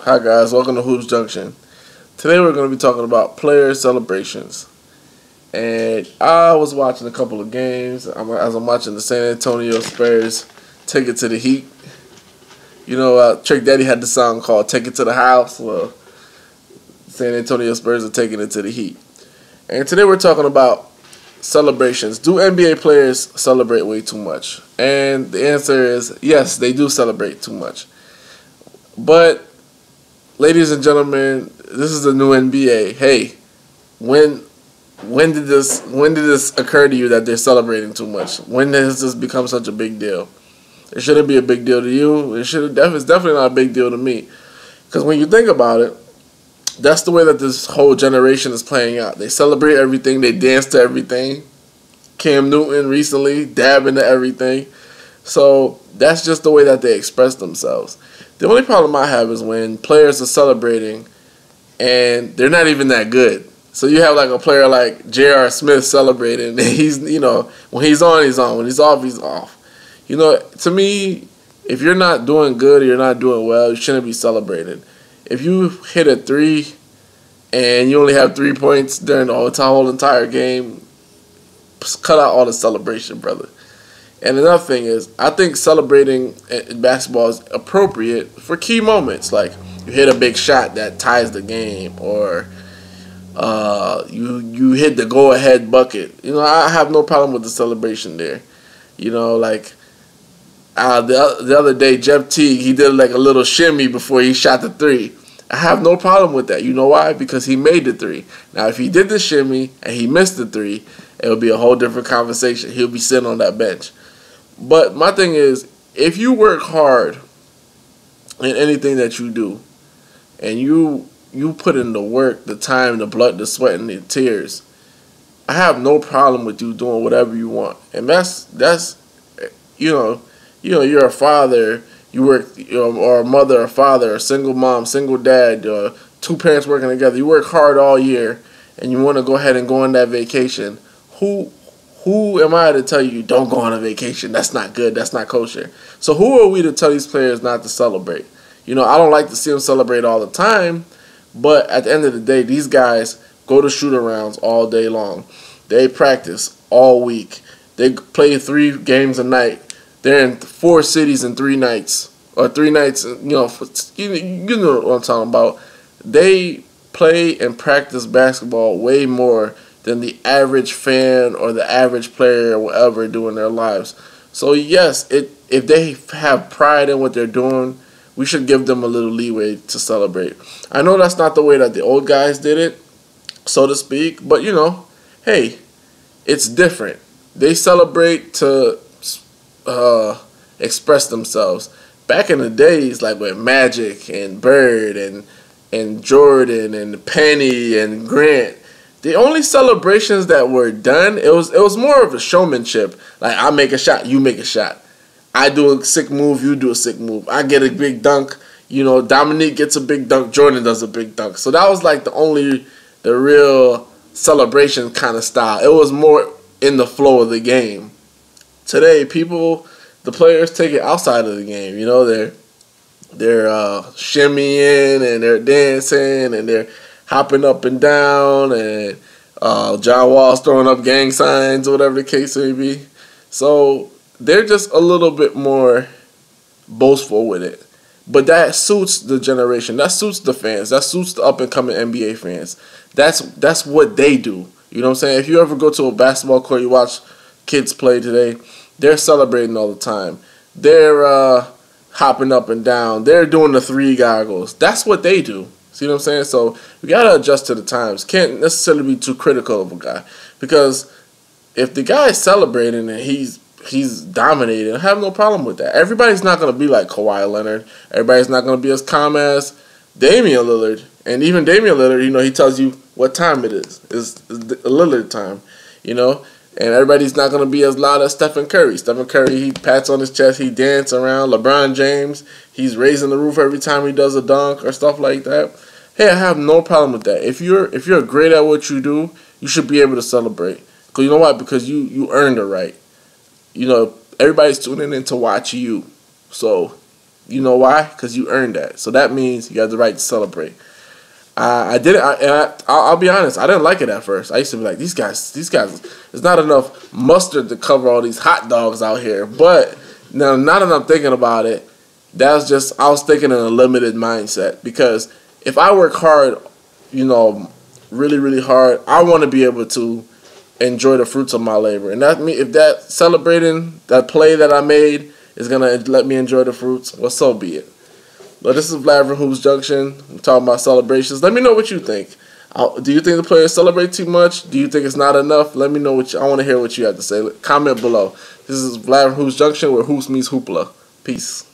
Hi guys, welcome to Hoops Junction. Today we're going to be talking about player celebrations. And I was watching a couple of games as I'm watching the San Antonio Spurs take it to the Heat. You know, Trick Daddy had the song called Take It to the House. Well, San Antonio Spurs are taking it to the Heat. And today we're talking about celebrations. Do NBA players celebrate way too much? And the answer is yes, they do celebrate too much. But ladies and gentlemen, this is the new NBA. Hey, when did this occur to you that they're celebrating too much? When has this become such a big deal? It shouldn't be a big deal to you. It's definitely not a big deal to me. Because when you think about it, that's the way that this whole generation is playing out. They celebrate everything. They dance to everything. Cam Newton recently dabbing to everything. So that's just the way that they express themselves. The only problem I have is when players are celebrating and they're not even that good. So you have like a player like J.R. Smith celebrating, and he's, when he's on, he's on. When he's off, he's off. To me, if you're not doing good or you're not doing well, you shouldn't be celebrating. If you hit a three and you only have 3 points during the whole entire game, cut out all the celebration, brother. And another thing is, I think celebrating in basketball is appropriate for key moments, like you hit a big shot that ties the game, or you hit the go-ahead bucket. I have no problem with the celebration there. The other day, Jeff Teague, he did like a little shimmy before he shot the three. I have no problem with that. You know why? Because he made the three. Now, if he did the shimmy and he missed the three, it would be a whole different conversation. He'll be sitting on that bench. But my thing is, if you work hard in anything that you do, and you put in the work, the time, the blood, the sweat, and the tears, I have no problem with you doing whatever you want. And that's you're a father, you work, or a mother, or father, a single mom, single dad, two parents working together. You work hard all year, and you want to go ahead and go on that vacation. Who am I to tell you don't go on a vacation? That's not good. That's not kosher. So who are we to tell these players not to celebrate? I don't like to see them celebrate all the time, but at the end of the day, these guys go to shoot-arounds all day long. They practice all week. They play 3 games a night. They're in 4 cities in 3 nights, or 3 nights. You know what I'm talking about. They play and practice basketball way more than the average fan or the average player will ever do in their lives. So yes, if they have pride in what they're doing, we should give them a little leeway to celebrate. I know that's not the way that the old guys did it, so to speak, but hey, it's different. They celebrate to express themselves. Back in the days, like with Magic and Bird and Jordan and Penny and Grant, the only celebrations that were done, it was more of a showmanship. Like, I make a shot, you make a shot. I do a sick move, you do a sick move. I get a big dunk. Dominique gets a big dunk, Jordan does a big dunk. So that was like the real celebration kind of style. It was more in the flow of the game. Today, the players take it outside of the game. They're shimmying and they're dancing and they're hopping up and down, and John Wall's throwing up gang signs or whatever the case may be. So they're just a little bit more boastful with it. But that suits the generation. That suits the fans. That suits the up-and-coming NBA fans. That's what they do. You know what I'm saying? If you ever go to a basketball court, you watch kids play today, they're celebrating all the time. They're hopping up and down. They're doing the 3 goggles. That's what they do. See what I'm saying? So we got to adjust to the times. Can't necessarily be too critical of a guy. Because if the guy is celebrating and he's dominating, I have no problem with that. Everybody's not going to be like Kawhi Leonard. Everybody's not going to be as calm as Damian Lillard. And even Damian Lillard, he tells you what time it is. It's the Lillard time, And everybody's not going to be as loud as Stephen Curry. Stephen Curry, he pats on his chest, he dances around. LeBron James, he's raising the roof every time he does a dunk or stuff like that. Hey, I have no problem with that. If you're great at what you do, you should be able to celebrate. Because you know what? Because you earned the right. Everybody's tuning in to watch you. So You know why? Because you earned that. So that means you have the right to celebrate. I didn't. I'll be honest. I didn't like it at first. I used to be like, these guys. There's not enough mustard to cover all these hot dogs out here. But now that I'm thinking about it, I was thinking in a limited mindset. Because if I work hard, really, really hard, I want to be able to enjoy the fruits of my labor. And if that celebrating that play that I made is gonna let me enjoy the fruits, well, so be it. But this is Vlad from Hoops Junction. I'm talking about celebrations. Let me know what you think. Do you think the players celebrate too much? Do you think it's not enough? Let me know I want to hear what you have to say. Comment below. This is Vlad from Hoops Junction, where hoops meets hoopla. Peace.